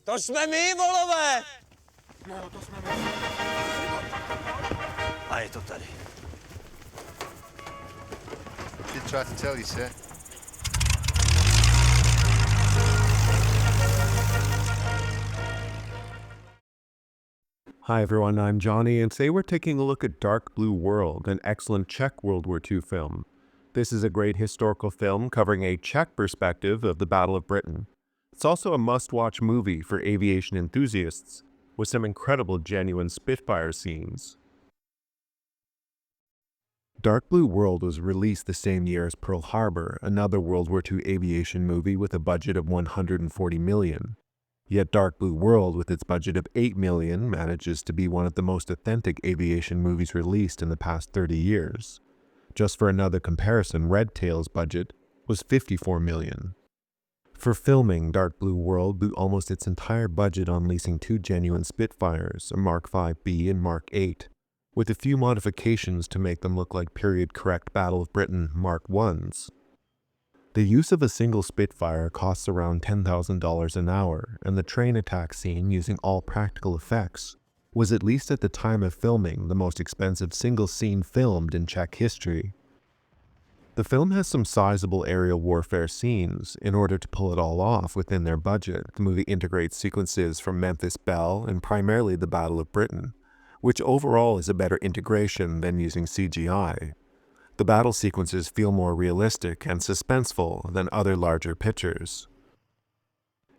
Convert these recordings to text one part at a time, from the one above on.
To jsme my, volové! No, to jsme my. A je to tady. Did try to tell you, sir. Hi everyone, I'm Johnny, and today we're taking a look at Dark Blue World, an excellent Czech World War II film. This is a great historical film covering a Czech perspective of the Battle of Britain. It's also a must-watch movie for aviation enthusiasts, with some incredible genuine Spitfire scenes. Dark Blue World was released the same year as Pearl Harbor, another World War II aviation movie with a budget of $140 million. Yet Dark Blue World, with its budget of $8 million, manages to be one of the most authentic aviation movies released in the past 30 years. Just for another comparison, Red Tail's budget was $54 million. For filming, Dark Blue World blew almost its entire budget on leasing two genuine Spitfires, a Mark 5B and Mark 8, with a few modifications to make them look like period-correct Battle of Britain Mark 1s. The use of a single Spitfire costs around $10,000 an hour, and the train attack scene, using all practical effects, was at least at the time of filming the most expensive single scene filmed in Czech history. The film has some sizable aerial warfare scenes. In order to pull it all off within their budget, the movie integrates sequences from Memphis Belle and primarily the Battle of Britain, which overall is a better integration than using CGI. The battle sequences feel more realistic and suspenseful than other larger pictures.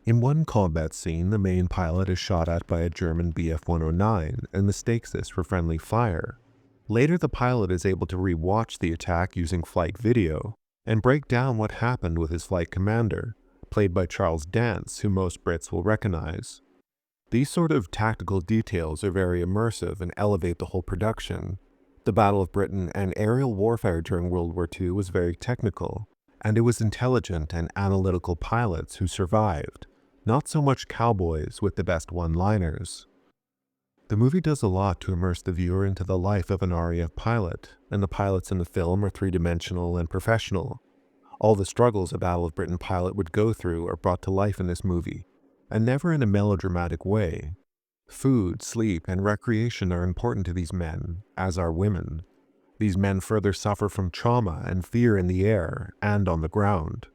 In one combat scene, the main pilot is shot at by a German Bf-109 and mistakes this for friendly fire. Later, the pilot is able to re-watch the attack using flight video and break down what happened with his flight commander, played by Charles Dance, who most Brits will recognize. These sort of tactical details are very immersive and elevate the whole production. The Battle of Britain and aerial warfare during World War II was very technical, and it was intelligent and analytical pilots who survived, not so much cowboys with the best one-liners. The movie does a lot to immerse the viewer into the life of an RAF pilot, and the pilots in the film are three-dimensional and professional. All the struggles a Battle of Britain pilot would go through are brought to life in this movie, and never in a melodramatic way. Food, sleep, and recreation are important to these men, as are women. These men further suffer from trauma and fear in the air and on the ground.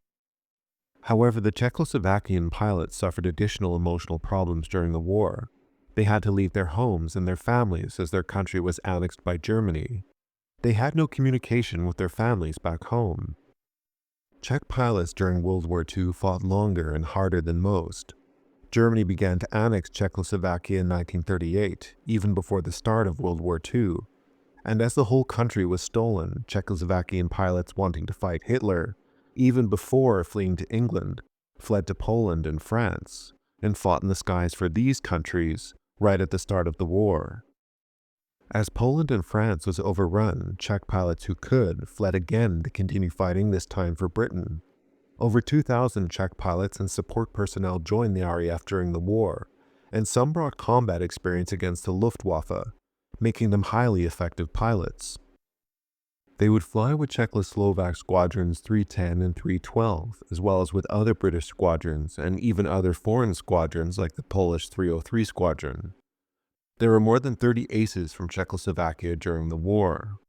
However, the Czechoslovakian pilots suffered additional emotional problems during the war. They had to leave their homes and their families as their country was annexed by Germany. They had no communication with their families back home. Czech pilots during World War II fought longer and harder than most. Germany began to annex Czechoslovakia in 1938, even before the start of World War II. And as the whole country was stolen, Czechoslovakian pilots wanting to fight Hitler, even before fleeing to England, fled to Poland and France, and fought in the skies for these countries right at the start of the war. As Poland and France was overrun, Czech pilots who could fled again to continue fighting, this time for Britain. Over 2,000 Czech pilots and support personnel joined the RAF during the war, and some brought combat experience against the Luftwaffe, making them highly effective pilots. They would fly with Czechoslovak squadrons 310 and 312, as well as with other British squadrons and even other foreign squadrons like the Polish 303 squadron. There were more than 30 aces from Czechoslovakia during the war.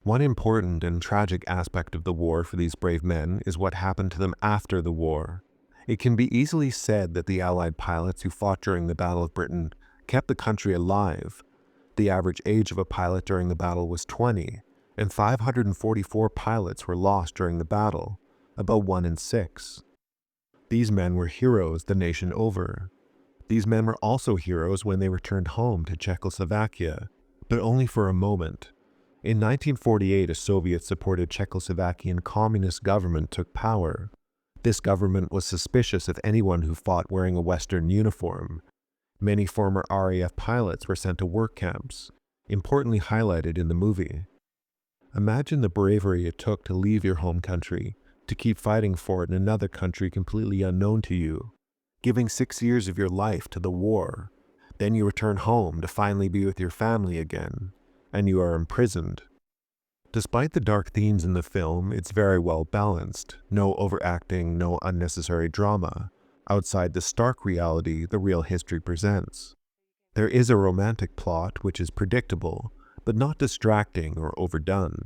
One important and tragic aspect of the war for these brave men is what happened to them after the war. It can be easily said that the Allied pilots who fought during the Battle of Britain kept the country alive. The average age of a pilot during the battle was 20, and 544 pilots were lost during the battle, about 1 in 6. These men were heroes the nation over. These men were also heroes when they returned home to Czechoslovakia, but only for a moment. In 1948, a Soviet-supported Czechoslovakian communist government took power. This government was suspicious of anyone who fought wearing a Western uniform. Many former RAF pilots were sent to work camps, importantly highlighted in the movie. Imagine the bravery it took to leave your home country, to keep fighting for it in another country completely unknown to you, giving 6 years of your life to the war. Then you return home to finally be with your family again, and you are imprisoned. Despite the dark themes in the film, it's very well balanced. No overacting, no unnecessary drama, outside the stark reality the real history presents. There is a romantic plot which is predictable, but not distracting or overdone.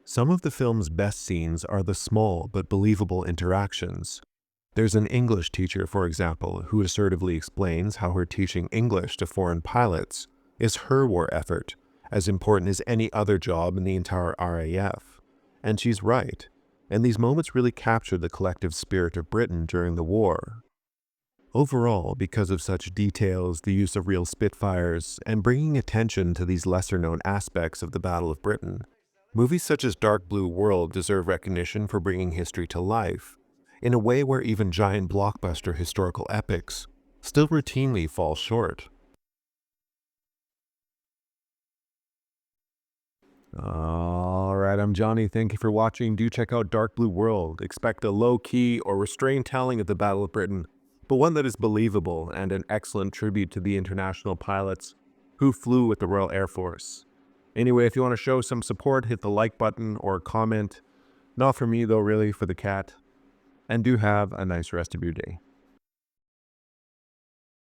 Some of the film's best scenes are the small but believable interactions. There's an English teacher, for example, who assertively explains how her teaching English to foreign pilots is her war effort, as important as any other job in the entire RAF. And she's right, and these moments really capture the collective spirit of Britain during the war. Overall, because of such details, the use of real Spitfires, and bringing attention to these lesser-known aspects of the Battle of Britain, movies such as Dark Blue World deserve recognition for bringing history to life, in a way where even giant blockbuster historical epics still routinely fall short. Alright, I'm Johnny. Thank you for watching. Do check out Dark Blue World. Expect a low-key or restrained telling of the Battle of Britain, but one that is believable and an excellent tribute to the international pilots who flew with the Royal Air Force. Anyway, if you want to show some support, hit the like button or comment. Not for me though, really, for the cat. And do have a nice rest of your day.